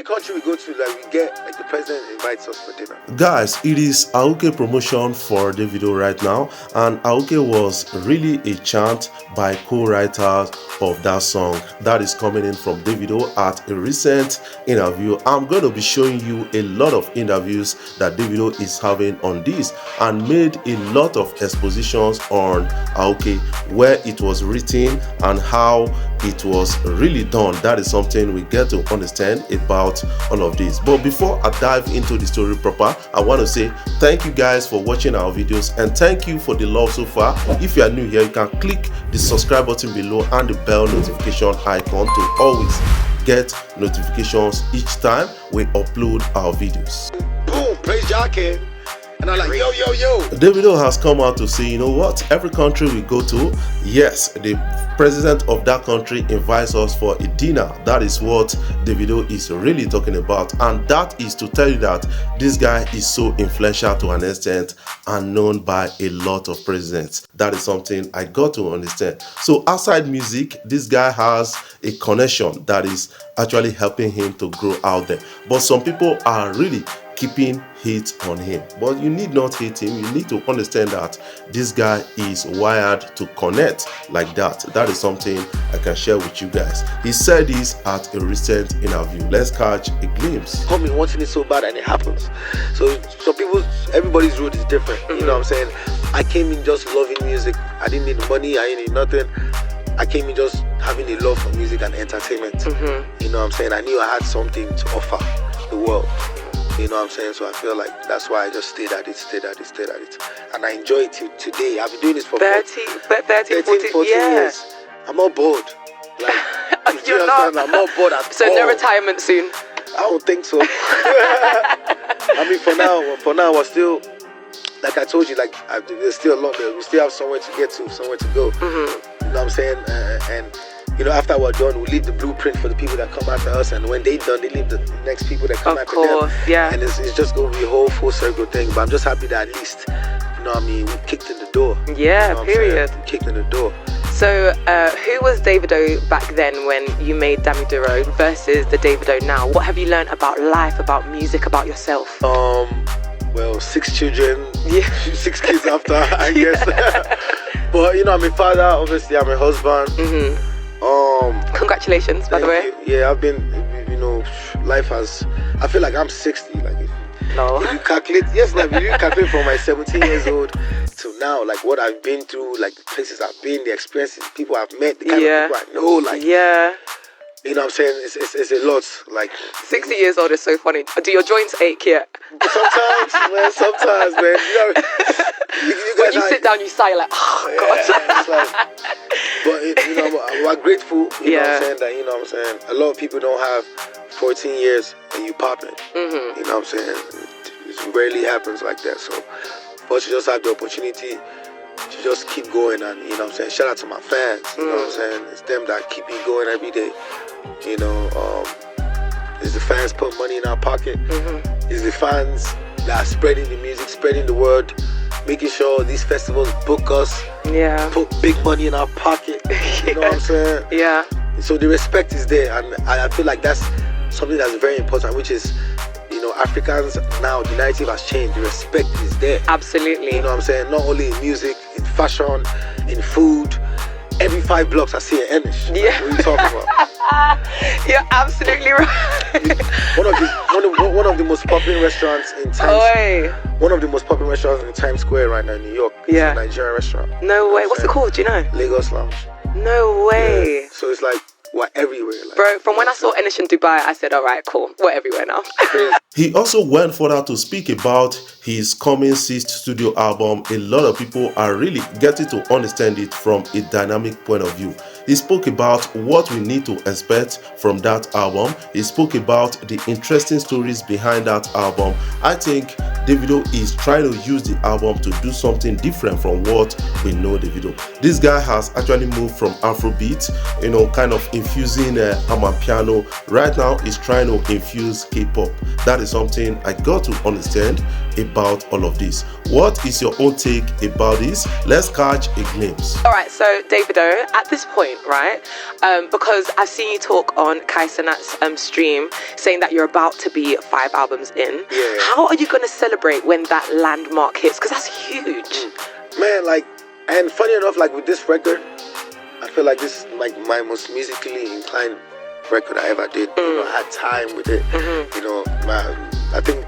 country we go to, like we get, like the president invites us for dinner. Guys, it is Awuke promotion for Davido right now, and Awuke was really a chant by co-writers of that song that is coming in from Davido at a recent interview. I'm going to be showing you a lot of interviews that Davido is having on this, and made a lot of expositions on Awuke, where it was written and how it was really done. That is something we get to understand about all of this. But before I dive into the story proper, I want to say thank you guys for watching our videos, and thank you for the love so far. If you are new here, you can click the subscribe button below and the bell notification icon to always get notifications each time we upload our videos. Boom, praise Jackie. And I'm like, yo. Davido has come out to say, you know what, every country we go to, yes, the president of that country invites us for a dinner. That is what Davido is really talking about, and that is to tell you that this guy is so influential to an extent and known by a lot of presidents. That is something I got to understand. So outside music, this guy has a connection that is actually helping him to grow out there. But some people are really keeping hate on him, but you need not hate him. You need to understand that this guy is wired to connect like that. That is something I can share with you guys. He said this at a recent interview. Let's catch a glimpse. Come in wanting it so bad and it happens. So some people, everybody's road is different. You know what I'm saying? I came in just loving music. I didn't need money, I didn't need nothing. I came in just having a love for music and entertainment. You know what I'm saying? I knew I had something to offer the world. You know what I'm saying? So I feel like that's why I just stayed at it. And I enjoy it till today. I've been doing this for 13, 14 years. I'm not bored. Like, You're not? I'm not bored at so all. no retirement soon? I don't think so. I mean, for now, we're still, like I told you, like there's still a lot there. We still have somewhere to get to, somewhere to go. You know what I'm saying? And you know, after we're done, we leave the blueprint for the people that come after us, and when they're done, they leave the next people that come after them. Yeah. And it's just going to be a whole full circle thing. But I'm just happy that at least, you know what I mean, we kicked in the door. Yeah, you know period. We kicked in the door. So, who was Davido back then when you made Davido versus the Davido now? What have you learned about life, about music, about yourself? Well, 6 children, Yeah. 6 kids after, I guess. But you know, I'm a father. Obviously, I'm a husband. Congratulations, by the way. Yeah, I've been, you know, life has, I feel like I'm 60. Like, if you calculate, if you calculate from my 17 years old to now, like what I've been through, like the places I've been, the experiences, people I've met, the kind of people I know, like, you know what I'm saying? It's a lot. Like 60 years old is so funny. Do your joints ache yet? Sometimes, man. You know, you when you sit down, you sigh like, oh God. It's like, but you know, we're grateful. You know what I'm saying? That, you know what I'm saying? A lot of people don't have 14 years and you popping. You know what I'm saying? It rarely happens like that. So, but you just have the opportunity to just keep going, and you know what I'm saying, shout out to my fans. You know what I'm saying? It's them that keep me going every day. You know, it's the fans put money in our pocket. It's the fans that are spreading the music, spreading the word, making sure these festivals book us, put big money in our pocket. You know what I'm saying? Yeah. So the respect is there, and I feel like that's something that's very important, which is, you know, Africans now, the narrative has changed. The respect is there. Absolutely. You know what I'm saying? Not only in music, in fashion, in food. Every 5 blocks I see an Enish. Like, what are you talking about? You're absolutely right. One of the most popular restaurants in One of the most popular restaurants in Times Square right now in New York. It's a Nigerian restaurant. No way. What's it called? Do you know? Lagos Lounge. No way. Yeah. So it's like we're everywhere. Like, bro, from when I saw Enish in Dubai, I said, all right, cool. We're everywhere now. He also went further to speak about his coming 6th studio album. A lot of people are really getting to understand it from a dynamic point of view. He spoke about what we need to expect from that album. He spoke about the interesting stories behind that album. I think Davido is trying to use the album to do something different from what we know Davido. This guy has actually moved from Afrobeat, kind of infusing amapiano. Right now he's trying to infuse K-pop. That is something I got to understand about all of this. What is your own take about this? Let's catch a glimpse. All right, so Davido, at this point, right, because I've seen you talk on Kai Cenat's stream saying that you're about to be 5 albums in. Yeah. How are you going to celebrate when that landmark hits? Because that's huge. Man, and funny enough, with this record, I feel like this is my most musically inclined record I ever did. I had time with it. I think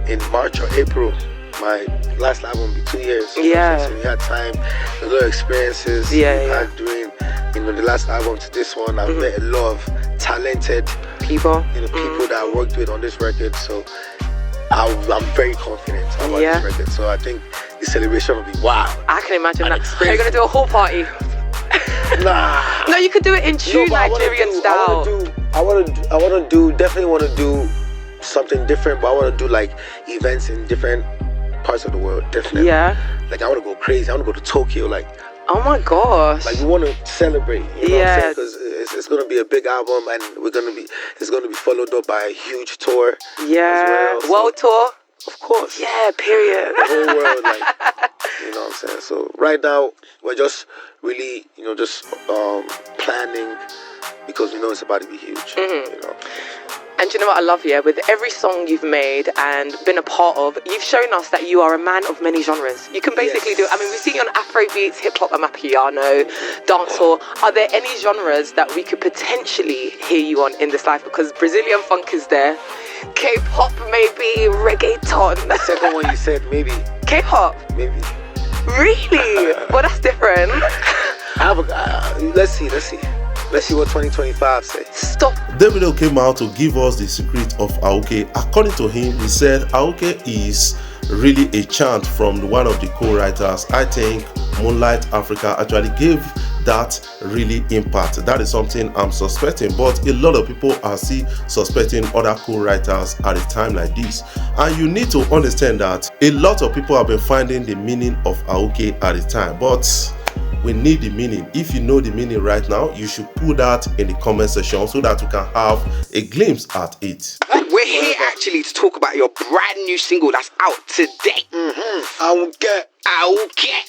in March or April, my last album will be 2 years. Yeah. So we had time, a lot of experiences. Had doing, the last album to this one. I've met a lot of talented people, people that I worked with on this record. So I'm very confident about this record. So I think the celebration will be wow. I can imagine that. Are you going to do a whole party? Nah. No, you could do it in true Nigerian style. Definitely want to do something different, but I want to do events in different parts of the world. Definitely. Yeah. I want to go crazy. I want to go to Tokyo. Oh my gosh. We want to celebrate. Because it's going to be a big album, and it's going to be followed up by a huge tour. Yeah. As well. World tour. Of course. Yeah. Period. The whole world. You know what I'm saying? So right now we're just really, just planning, because we know it's about to be huge. And do you know what I love here? With every song you've made and been a part of, you've shown us that you are a man of many genres. You can basically do, we've seen you on Afrobeats, hip-hop, amapiano, dancehall. Are there any genres that we could potentially hear you on in this life? Because Brazilian funk is there, K-pop maybe, reggaeton. The second one you said maybe. K-pop? Maybe. Really? Well, that's different. Let's see. Let's see what 2025 says. Stop. Davido came out to give us the secret of Awuke. According to him, he said Awuke is really a chant from one of the co-writers. I think Moonlight Africa actually gave that really impact. That is something I'm suspecting, but a lot of people are still suspecting other co-writers at a time like this. And you need to understand that a lot of people have been finding the meaning of Awuke at a time, but we need the meaning. If you know the meaning right now, you should put that in the comment section so that we can have a glimpse at it. We're here actually to talk about your brand new single that's out today. Awuke.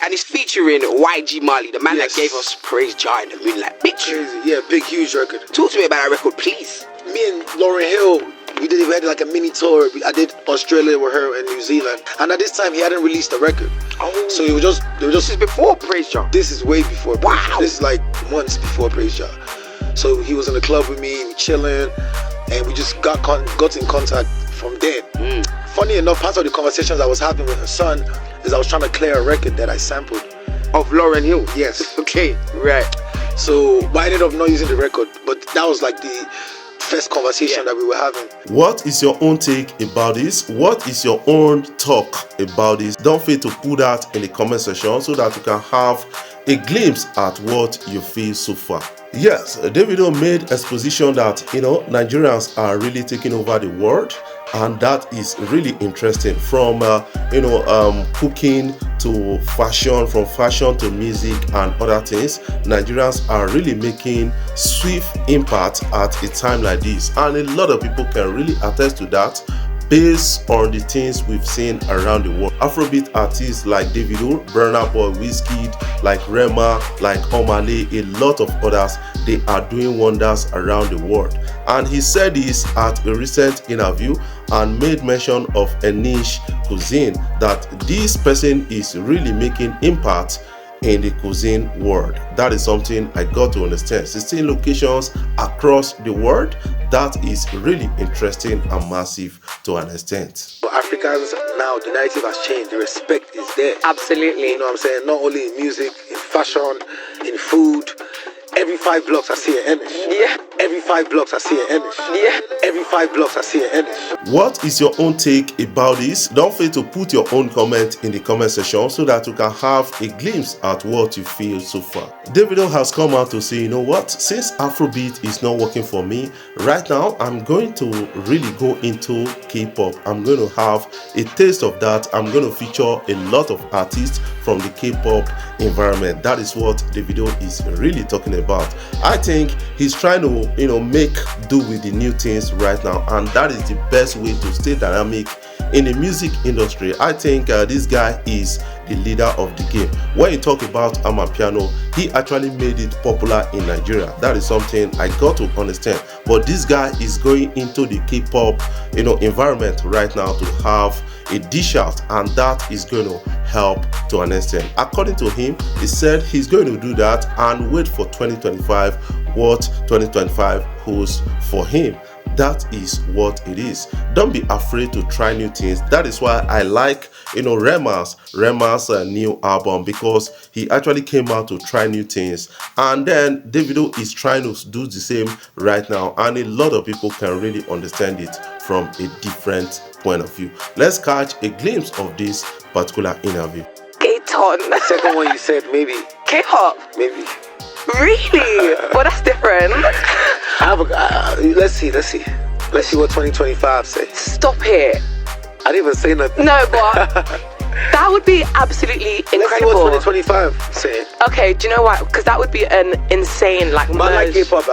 And it's featuring YG Marley, the man that gave us Praise Jar in the Moonlight. Big Crazy. Yeah, big, huge record. Talk to me about that record, please. Me and Lauryn Hill, we had a mini tour. I did Australia with her and New Zealand, and at this time he hadn't released the record. So this is before Praise Jar. This is way before. Praise Jar. This is months before Praise Jar. So he was in the club with me, we chilling, and we just got in contact from then. Funny enough, part of the conversations I was having with her son is I was trying to clear a record that I sampled of Lauryn Hill. Yes. Okay. Right. So I ended up not using the record, but that was the first conversation that we were having. What is your own take about this? What is your own talk about this? Don't fail to put that in the comment section so that you can have a glimpse at what you feel so far. Yes, Davido made exposition that Nigerians are really taking over the world, and that is really interesting. From cooking to fashion, from fashion to music and other things, Nigerians are really making swift impact at a time like this, and a lot of people can really attest to that based on the things we've seen around the world. Afrobeat artists like Davido, Burna Boy, Wizkid, like Rema, like Omale, a lot of others, they are doing wonders around the world. And he said this at a recent interview and made mention of a niche cuisine, that this person is really making impact in the cuisine world. That is something I got to understand. 16 locations across the world. That is really interesting and massive to understand. For Africans now, the narrative has changed. The respect is there. Absolutely. You know what I'm saying? Not only in music, in fashion, in food, Every 5 blocks I see an Enish. Yeah. Every 5 blocks I see an Enish. Yeah. Every 5 blocks I see an Enish. What is your own take about this? Don't fail to put your own comment in the comment section so that you can have a glimpse at what you feel so far. Davido has come out to say, you know what, since Afrobeat is not working for me right now, I'm going to really go into K-pop. I'm going to have a taste of that. I'm going to feature a lot of artists from the K-pop environment. That is what Davido is really talking about. I think he's trying to, make do with the new things right now, and that is the best way to stay dynamic in the music industry. I think this guy is the leader of the game. When you talk about Amapiano, he actually made it popular in Nigeria. That is something I got to understand. But this guy is going into the K-pop, environment right now to have a dish out, and that is going to help to an extent. According to him, he said he's going to do that and wait for 2025, what 2025 holds for him. That is what it is. Don't be afraid to try new things. That is why I like, Rema's new album, because he actually came out to try new things, and then Davido is trying to do the same right now, and a lot of people can really understand it from a different point of view. Let's catch a glimpse of this particular interview. K-ton. The second one you said maybe. K-pop. Maybe. Really? Well, that's different. Let's see what 2025 say. Stop it. I didn't even say nothing. No, but that would be absolutely incredible. Let's see what 2025 say. Okay, do you know what? Because that would be an insane I like K-pop.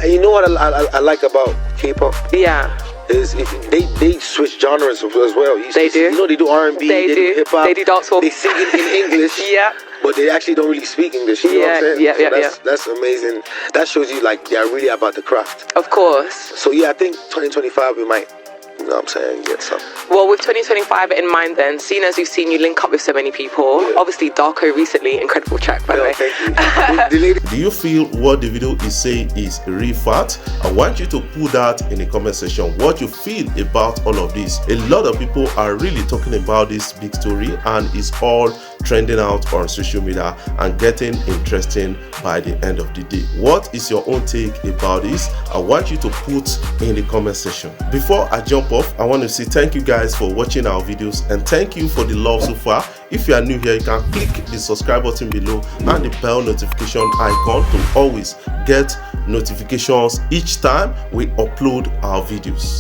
You know what I like about K-pop? Yeah. Is if they switch genres as well. They do. They do R&B. They do hip hop. They do dancehall. They sing it in English. Yeah. But they actually don't really speak English. You know what I'm saying? That's amazing. That shows you like they're really about the craft. Of course. So yeah, I think 2025 we might, get some. Well, with 2025 in mind then, seeing as we've seen you link up with so many people, obviously Darko recently, incredible track by the way. Thank you. Do you feel what Davido is saying is real fact? I want you to put that in the comment section, what you feel about all of this. A lot of people are really talking about this big story, and it's all trending out on social media and getting interesting by the end of the day. What is your own take about this? I want you to put in the comment section. Before I jump off, I want to say thank you guys for watching our videos, and thank you for the love so far. If you are new here, you can click the subscribe button below and the bell notification icon to always get notifications each time we upload our videos.